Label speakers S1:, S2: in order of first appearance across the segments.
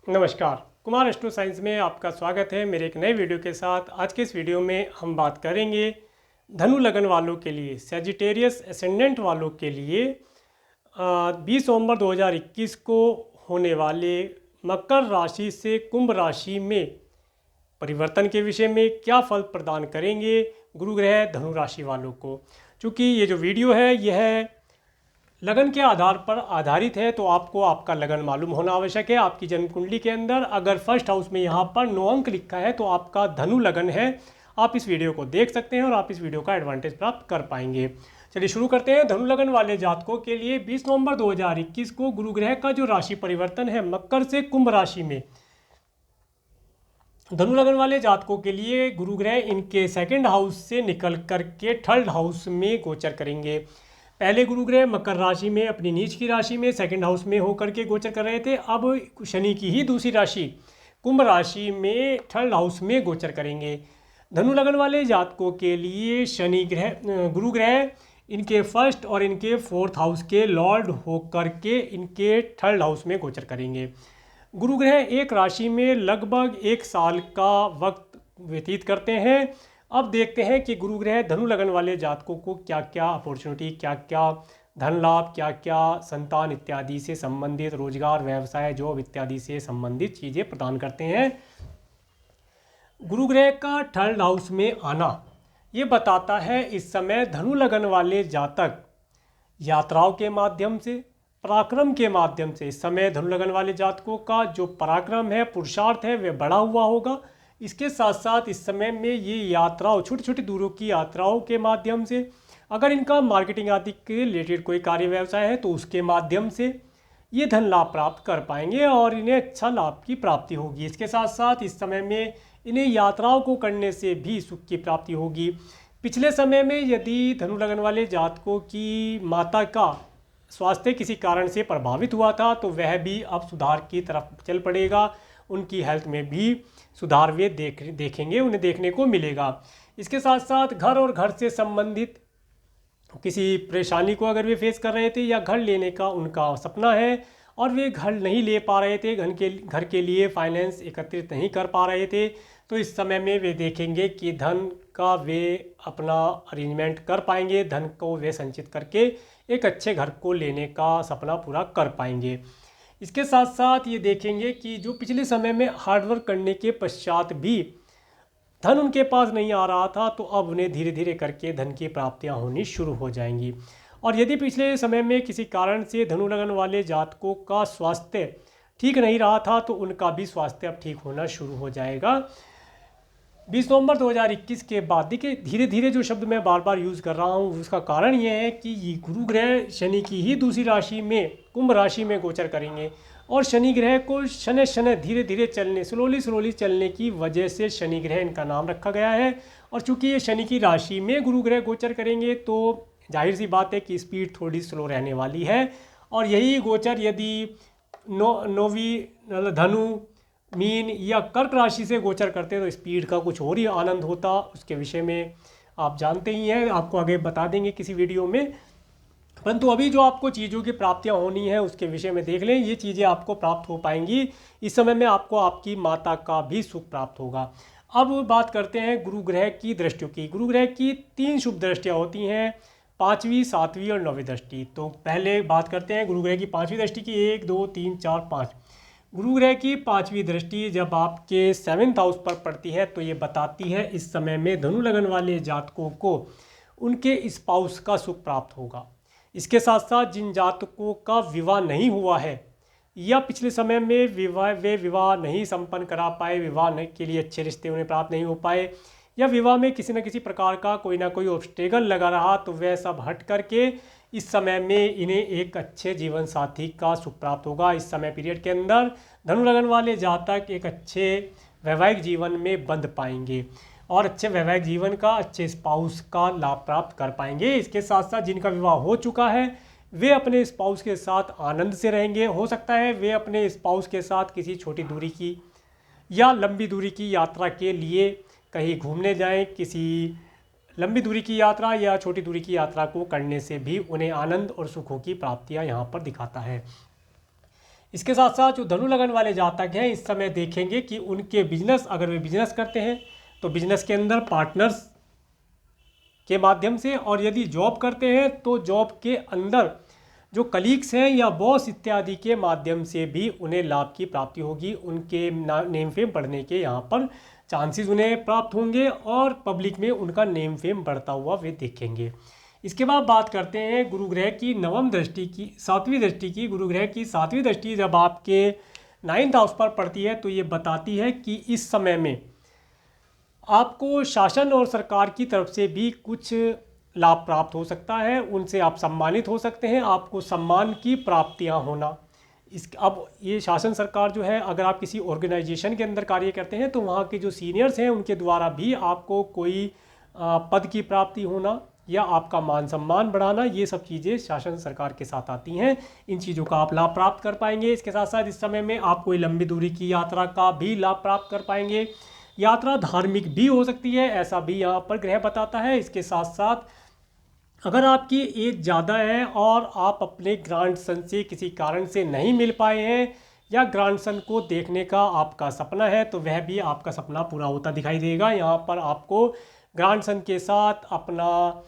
S1: नमस्कार, Kumar astro science में आपका स्वागत है मेरे एक नए वीडियो के साथ। आज के इस वीडियो में हम बात करेंगे धनु लगन वालों के लिए, सैजिटेरियस एसेंडेंट वालों के लिए 20 नवंबर 2021 को होने वाले मकर राशि से कुंभ राशि में परिवर्तन के विषय में क्या फल प्रदान करेंगे गुरु ग्रह धनु राशि वालों को। चूँकि ये जो वीडियो है यह लगन के आधार पर आधारित है, तो आपको आपका लगन मालूम होना आवश्यक है। आपकी जन्म कुंडली के अंदर अगर फर्स्ट हाउस में यहाँ पर 9 अंक लिखा है तो आपका धनु लगन है। आप इस वीडियो को देख सकते हैं और आप इस वीडियो का एडवांटेज प्राप्त कर पाएंगे। चलिए शुरू करते हैं। धनु लगन वाले जातकों के लिए 20 नवंबर 2021 को गुरु ग्रह का जो राशि परिवर्तन है मकर से कुंभ राशि में, धनु लगन वाले जातकों के लिए गुरु ग्रह इनके सेकंड हाउस से निकल करके थर्ड हाउस में गोचर करेंगे। पहले गुरु ग्रह मकर राशि में अपनी नीच की राशि में सेकंड हाउस में होकर के गोचर कर रहे थे। अब शनि की ही दूसरी राशि कुंभ राशि में थर्ड हाउस में गोचर करेंगे। धनु लगन वाले जातकों के लिए शनि ग्रह गुरु ग्रह इनके फर्स्ट और इनके फोर्थ हाउस के लॉर्ड होकर के इनके थर्ड हाउस में गोचर करेंगे। गुरु ग्रह एक राशि में लगभग 1 साल का वक्त व्यतीत करते हैं। अब देखते हैं कि गुरु ग्रह धनु लगन वाले जातकों को क्या क्या अपॉर्चुनिटी, क्या क्या धन लाभ, क्या क्या संतान इत्यादि से संबंधित, रोजगार, व्यवसाय, जॉब इत्यादि से संबंधित चीज़ें प्रदान करते हैं। गुरु ग्रह का थर्ड हाउस में आना ये बताता है इस समय धनु लगन वाले जातक यात्राओं के माध्यम से, पराक्रम के माध्यम से, इस समय धनु लगन वाले जातकों का जो पराक्रम है, पुरुषार्थ है, वह बढ़ा हुआ होगा। इसके साथ साथ इस समय में ये यात्राओं, छोटी छोटी दूरों की यात्राओं के माध्यम से, अगर इनका मार्केटिंग आदि के रिलेटेड कोई कार्य व्यवसाय है तो उसके माध्यम से ये धन लाभ प्राप्त कर पाएंगे और इन्हें अच्छा लाभ की प्राप्ति होगी। इसके साथ साथ इस समय में इन्हें यात्राओं को करने से भी सुख की प्राप्ति होगी। पिछले समय में यदि धनु लगन वाले जातकों की माता का स्वास्थ्य किसी कारण से प्रभावित हुआ था तो वह भी अब सुधार की तरफ चल पड़ेगा। उनकी हेल्थ में भी सुधार वे देखेंगे, उन्हें देखने को मिलेगा। इसके साथ साथ घर और घर से संबंधित किसी परेशानी को अगर वे फेस कर रहे थे या घर लेने का उनका सपना है और वे घर नहीं ले पा रहे थे, घर के लिए फाइनेंस एकत्रित नहीं कर पा रहे थे, तो इस समय में वे देखेंगे कि धन का वे अपना अरेंजमेंट कर पाएंगे, धन को वे संचित करके एक अच्छे घर को लेने का सपना पूरा कर पाएंगे। इसके साथ साथ ये देखेंगे कि जो पिछले समय में हार्डवर्क करने के पश्चात भी धन उनके पास नहीं आ रहा था तो अब उन्हें धीरे धीरे करके धन की प्राप्तियां होनी शुरू हो जाएंगी। और यदि पिछले समय में किसी कारण से धनु लगन वाले जातकों का स्वास्थ्य ठीक नहीं रहा था तो उनका भी स्वास्थ्य अब ठीक होना शुरू हो जाएगा। 20 नवंबर 2021 के बाद, देखिए धीरे धीरे जो शब्द मैं बार बार यूज़ कर रहा हूँ उसका कारण ये है कि ये गुरु ग्रह शनि की ही दूसरी राशि में कुंभ राशि में गोचर करेंगे और शनि ग्रह को शनि शनि धीरे धीरे चलने, स्लोली चलने की वजह से शनि ग्रह इनका नाम रखा गया है। और चूंकि ये शनि की राशि में गुरु ग्रह गोचर करेंगे तो जाहिर सी बात है कि स्पीड थोड़ी स्लो रहने वाली है। और यही गोचर यदि नौवीं धनु, मीन या कर्क राशि से गोचर करते तो स्पीड का कुछ और ही आनंद होता। उसके विषय में आप जानते ही हैं, आपको आगे बता देंगे किसी वीडियो में। परंतु अभी जो आपको चीज़ों की प्राप्तियां होनी है उसके विषय में देख लें, ये चीज़ें आपको प्राप्त हो पाएंगी। इस समय में आपको आपकी माता का भी सुख प्राप्त होगा। अब बात करते हैं गुरु ग्रह की दृष्टियों की। गुरु ग्रह की 3 शुभ दृष्टियाँ होती हैं, 5वीं, 7वीं और 9वीं दृष्टि। तो पहले बात करते हैं गुरु ग्रह की 5वीं दृष्टि की। 1 2 3 4 5। गुरु ग्रह की 5वीं दृष्टि जब आपके 7th हाउस पर पड़ती है तो ये बताती है इस समय में धनु लगन वाले जातकों को उनके स्पाउस का सुख प्राप्त होगा। इसके साथ साथ जिन जातकों का विवाह नहीं हुआ है या पिछले समय में विवाह नहीं संपन्न करा पाए, विवाह के लिए अच्छे रिश्ते उन्हें प्राप्त नहीं हो पाए या विवाह में किसी न किसी प्रकार का कोई ना कोई ऑब्स्टेकल लगा रहा, तो वह सब हट करके इस समय में इन्हें एक अच्छे जीवन साथी का सुख प्राप्त होगा। इस समय पीरियड के अंदर धनु लगन वाले जातक एक अच्छे वैवाहिक जीवन में बंध पाएंगे और अच्छे वैवाहिक जीवन का, अच्छे स्पाउस का लाभ प्राप्त कर पाएंगे। इसके साथ साथ जिनका विवाह हो चुका है वे अपने स्पाउस के साथ आनंद से रहेंगे। हो सकता है वे अपने स्पाउस के साथ किसी छोटी दूरी की या लंबी दूरी की यात्रा के लिए कहीं घूमने जाएं, किसी लंबी दूरी की यात्रा या छोटी दूरी की यात्रा को करने से भी उन्हें आनंद और सुखों की प्राप्तियां यहाँ पर दिखाता है। इसके साथ साथ जो धनु लगन वाले जातक हैं इस समय देखेंगे कि उनके बिजनेस, अगर वे बिजनेस करते हैं तो बिजनेस के अंदर पार्टनर्स के माध्यम से, और यदि जॉब करते हैं तो जॉब के अंदर जो कलीग्स हैं या बॉस इत्यादि के माध्यम से भी उन्हें लाभ की प्राप्ति होगी। उनके नेम फेम बढ़ने के यहाँ पर चांसेस उन्हें प्राप्त होंगे और पब्लिक में उनका नेम फेम बढ़ता हुआ वे देखेंगे। इसके बाद बात करते हैं गुरु ग्रह की नवम दृष्टि की, सातवीं दृष्टि की। गुरु ग्रह की सातवीं दृष्टि जब आपके 9th हाउस पर पड़ती है तो ये बताती है कि इस समय में आपको शासन और सरकार की तरफ से भी कुछ लाभ प्राप्त हो सकता है, उनसे आप सम्मानित हो सकते हैं, आपको सम्मान की प्राप्तियां होना। अब ये शासन सरकार जो है, अगर आप किसी ऑर्गेनाइजेशन के अंदर कार्य करते हैं तो वहाँ के जो सीनियर्स हैं उनके द्वारा भी आपको कोई पद की प्राप्ति होना या आपका मान सम्मान बढ़ाना, ये सब चीज़ें शासन सरकार के साथ आती हैं। इन चीज़ों का आप लाभ प्राप्त कर पाएंगे। इसके साथ साथ इस समय में आप कोई लंबी दूरी की यात्रा का भी लाभ प्राप्त कर पाएंगे। यात्रा धार्मिक भी हो सकती है, ऐसा भी यहाँ पर ग्रह बताता है। इसके साथ साथ अगर आपकी एज ज़्यादा है और आप अपने ग्रैंडसन से किसी कारण से नहीं मिल पाए हैं या ग्रैंडसन को देखने का आपका सपना है तो वह भी आपका सपना पूरा होता दिखाई देगा। यहाँ पर आपको ग्रैंडसन के साथ अपना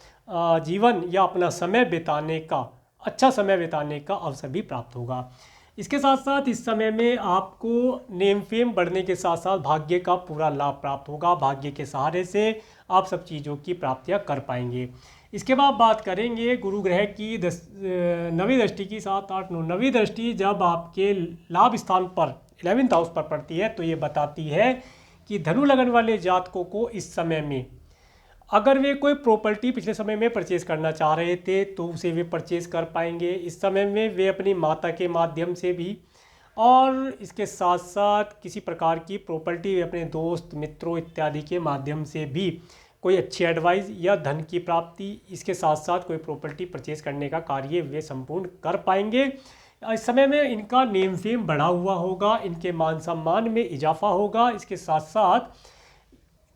S1: जीवन या अपना समय बिताने का, अच्छा समय बिताने का अवसर भी प्राप्त होगा। इसके साथ साथ इस समय में आपको नेम फेम बढ़ने के साथ साथ भाग्य का पूरा लाभ प्राप्त होगा। भाग्य के सहारे से आप सब चीज़ों की प्राप्तियां कर पाएंगे। इसके बाद बात करेंगे गुरु ग्रह की नवीं दृष्टि की। 7, 8, 9 नवीं दृष्टि जब आपके लाभ स्थान पर 11th हाउस पर पड़ती है तो ये बताती है कि धनु लगन वाले जातकों को इस समय में अगर वे कोई प्रॉपर्टी पिछले समय में परचेज़ करना चाह रहे थे तो उसे वे परचेज़ कर पाएंगे। इस समय में वे अपनी माता के माध्यम से भी, और इसके साथ साथ किसी प्रकार की प्रॉपर्टी वे अपने दोस्त मित्रों इत्यादि के माध्यम से भी कोई अच्छी एडवाइस या धन की प्राप्ति, इसके साथ साथ कोई प्रॉपर्टी परचेज़ करने का कार्य वे संपूर्ण कर पाएंगे। इस समय में इनका नेम फेम बढ़ा हुआ होगा, इनके मान सम्मान में इजाफा होगा। इसके साथ साथ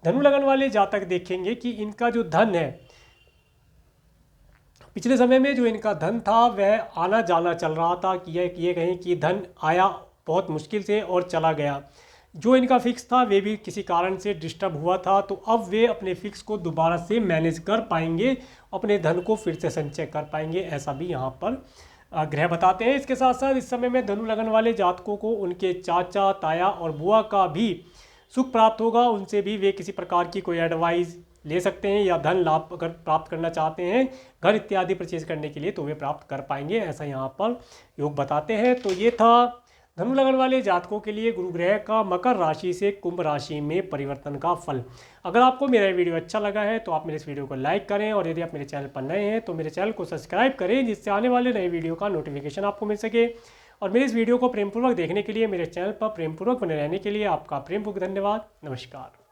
S1: धनु लगन वाले जातक देखेंगे कि इनका जो धन है, पिछले समय में जो इनका धन था वह आना जाना चल रहा था कि ये कहें कि धन आया बहुत मुश्किल से और चला गया। जो इनका फिक्स था वे भी किसी कारण से डिस्टर्ब हुआ था, तो अब वे अपने फिक्स को दोबारा से मैनेज कर पाएंगे, अपने धन को फिर से संचय कर पाएंगे, ऐसा भी यहाँ पर ग्रह बताते हैं। इसके साथ साथ इस समय में धनु लगन वाले जातकों को उनके चाचा, ताया और बुआ का भी सुख प्राप्त होगा। उनसे भी वे किसी प्रकार की कोई एडवाइस ले सकते हैं या धन लाभ अगर प्राप्त करना चाहते हैं घर इत्यादि परचेज करने के लिए तो वे प्राप्त कर पाएंगे, ऐसा यहाँ पर योग बताते हैं। तो ये था धनु लगन वाले जातकों के लिए गुरु ग्रह का मकर राशि से कुंभ राशि में परिवर्तन का फल। अगर आपको मेरा वीडियो अच्छा लगा है तो आप मेरे इस वीडियो को लाइक करें, और यदि आप मेरे चैनल पर नए हैं तो मेरे चैनल को सब्सक्राइब करें जिससे आने वाले नए वीडियो का नोटिफिकेशन आपको मिल सके। और मेरे इस वीडियो को प्रेमपूर्वक देखने के लिए, मेरे चैनल पर प्रेमपूर्वक बने रहने के लिए आपका प्रेमपूर्वक धन्यवाद। नमस्कार।